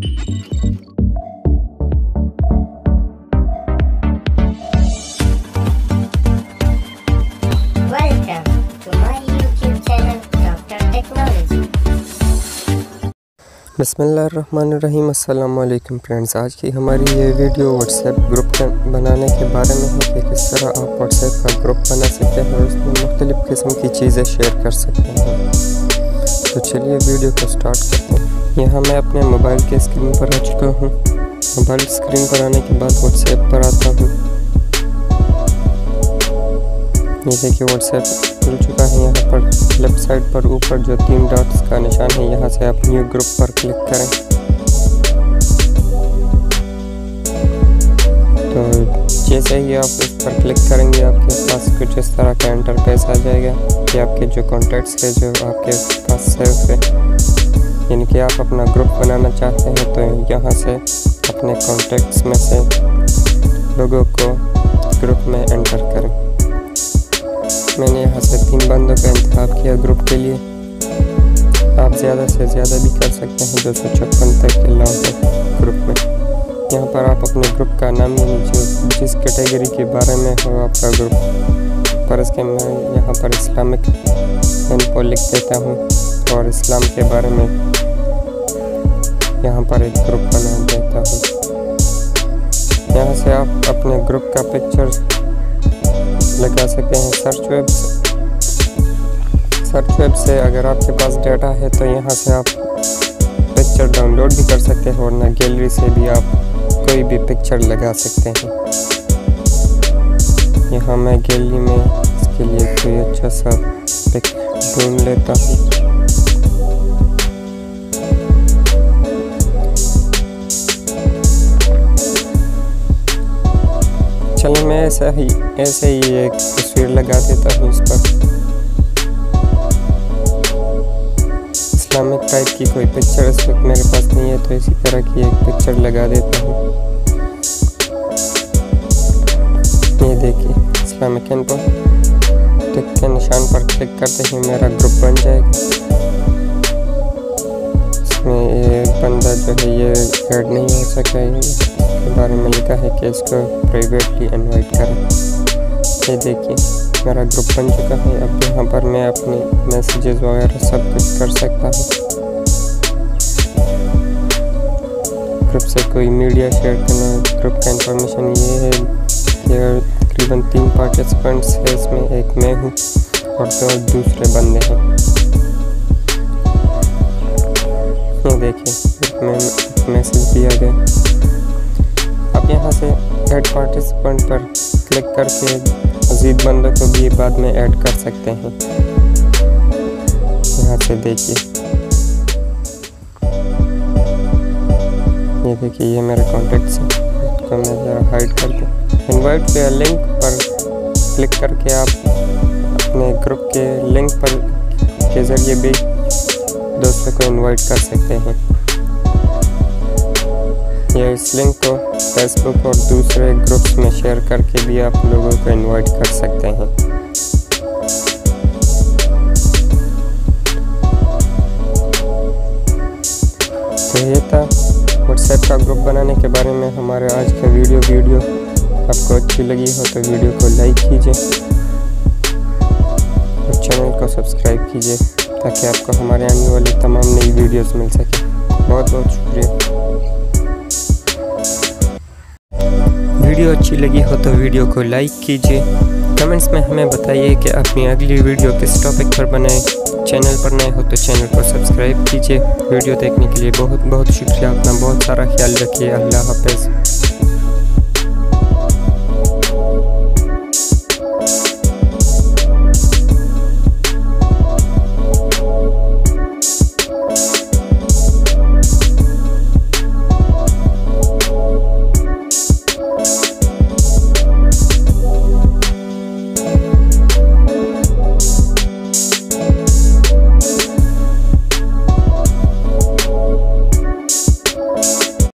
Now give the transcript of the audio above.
बिस्मिल्लाहिर्रहमानिर्रहीम। अस्सलाम वालेकुम फ्रेंड्स, आज की हमारी ये वीडियो व्हाट्सएप ग्रुप बनाने के बारे में है कि किस तरह आप व्हाट्सएप का ग्रुप बना सकते हैं और उसमें मुख्तलिफ़ किस्म की चीज़ें शेयर कर सकते हैं। तो चलिए वीडियो को स्टार्ट करते हैं। यहाँ मैं अपने मोबाइल के स्क्रीन पर आ चुका हूँ। मोबाइल स्क्रीन पर आने के बाद व्हाट्सएप पर आता हूँ। ये देखिए व्हाट्सएप खुल चुका है। यहाँ पर लेफ्ट साइड पर ऊपर जो 3 डॉट्स का निशान है, यहाँ से आप न्यू ग्रुप पर क्लिक करें। तो जैसे ही आप इस पर क्लिक करेंगे आपके पास कुछ इस तरह का इंटरफेस आ जाएगा कि आपके जो कॉन्टैक्ट्स है जो आपके पास सेव है, यानी कि आप अपना ग्रुप बनाना चाहते हैं तो यहाँ से अपने कॉन्टैक्ट्स में से लोगों को ग्रुप में एंटर करें। मैंने यहाँ से 3 बंदों का इंतखाब किया ग्रुप के लिए। आप ज़्यादा से ज़्यादा भी कर सकते हैं, 256 तक अलाउ है ग्रुप में। यहाँ पर आप अपने ग्रुप का नाम यानी जिस कैटेगरी के बारे में हो आपका ग्रुप, पर इसके मैं यहाँ पर इस्लामिक इन्फो लिख देता हूँ और इस्लाम के बारे में यहाँ पर एक ग्रुप बना देता हूँ। यहाँ से आप अपने ग्रुप का पिक्चर लगा सकते हैं। सर्च वेब से अगर आपके पास डाटा है तो यहाँ से आप पिक्चर डाउनलोड भी कर सकते हैं, वरना गैलरी से भी आप कोई भी पिक्चर लगा सकते हैं। यहाँ मैं गैलरी में इसके लिए कोई अच्छा सा पिक ढूंढ लेता हूँ। चलिए मैं ऐसे ही एक तस्वीर लगा देता हूँ इस पर। इस्लामिक टाइप की कोई पिक्चर इस वक्त मेरे पास नहीं है, तो इसी तरह की एक पिक्चर लगा देता हूँ। ये देखिए इस्लामिक इन्फो, टिक के निशान पर क्लिक करते ही मेरा ग्रुप बन जाएगा। इसमें एक बंदा जो है ये ऐड नहीं हो सका, के बारे में लिखा है कि इसको प्राइवेटली इनवाइट करें। ये देखिए मेरा ग्रुप बन चुका है। अब यहाँ पर मैं अपने मैसेजेस वगैरह सब कुछ कर सकता हूँ। ग्रुप से कोई मीडिया शेयर करना, ग्रुप का इंफॉर्मेशन ये है कि तकरीबन 3 पार्टिसिपेंट्स है इसमें, एक मैं हूँ और 2 दूसरे बंदे हैं। ये देखिए मैसेज दिया गया। आप यहाँ से ऐड पार्टिसिपेंट पर क्लिक करके मज़ीद बंदों को भी बाद में ऐड कर सकते हैं। यहाँ से देखिए, ये देखिए ये मेरे कॉन्टैक्ट्स हैं, इसको मैं ज़रा हाइड कर दूँ। इनवाइट पे लिंक पर क्लिक करके आप अपने ग्रुप के लिंक पर के ज़रिए भी दोस्तों को इनवाइट कर सकते हैं। या इस लिंक को फेसबुक और दूसरे ग्रुप्स में शेयर करके भी आप लोगों को इनवाइट कर सकते हैं। तो ये था व्हाट्सएप का ग्रुप बनाने के बारे में हमारे आज का वीडियो। आपको अच्छी लगी हो तो वीडियो को लाइक कीजिए और चैनल को सब्सक्राइब कीजिए ताकि आपको हमारे आने वाली तमाम नई वीडियोस मिल सके। बहुत बहुत शुक्रिया। वीडियो अच्छी लगी हो तो वीडियो को लाइक कीजिए। कमेंट्स में हमें बताइए कि अपनी अगली वीडियो किस टॉपिक पर बनाएं। चैनल पर नए हो तो चैनल को सब्सक्राइब कीजिए। वीडियो देखने के लिए बहुत बहुत शुक्रिया। अपना बहुत सारा ख्याल रखिए। अल्लाह हाफ़िज़।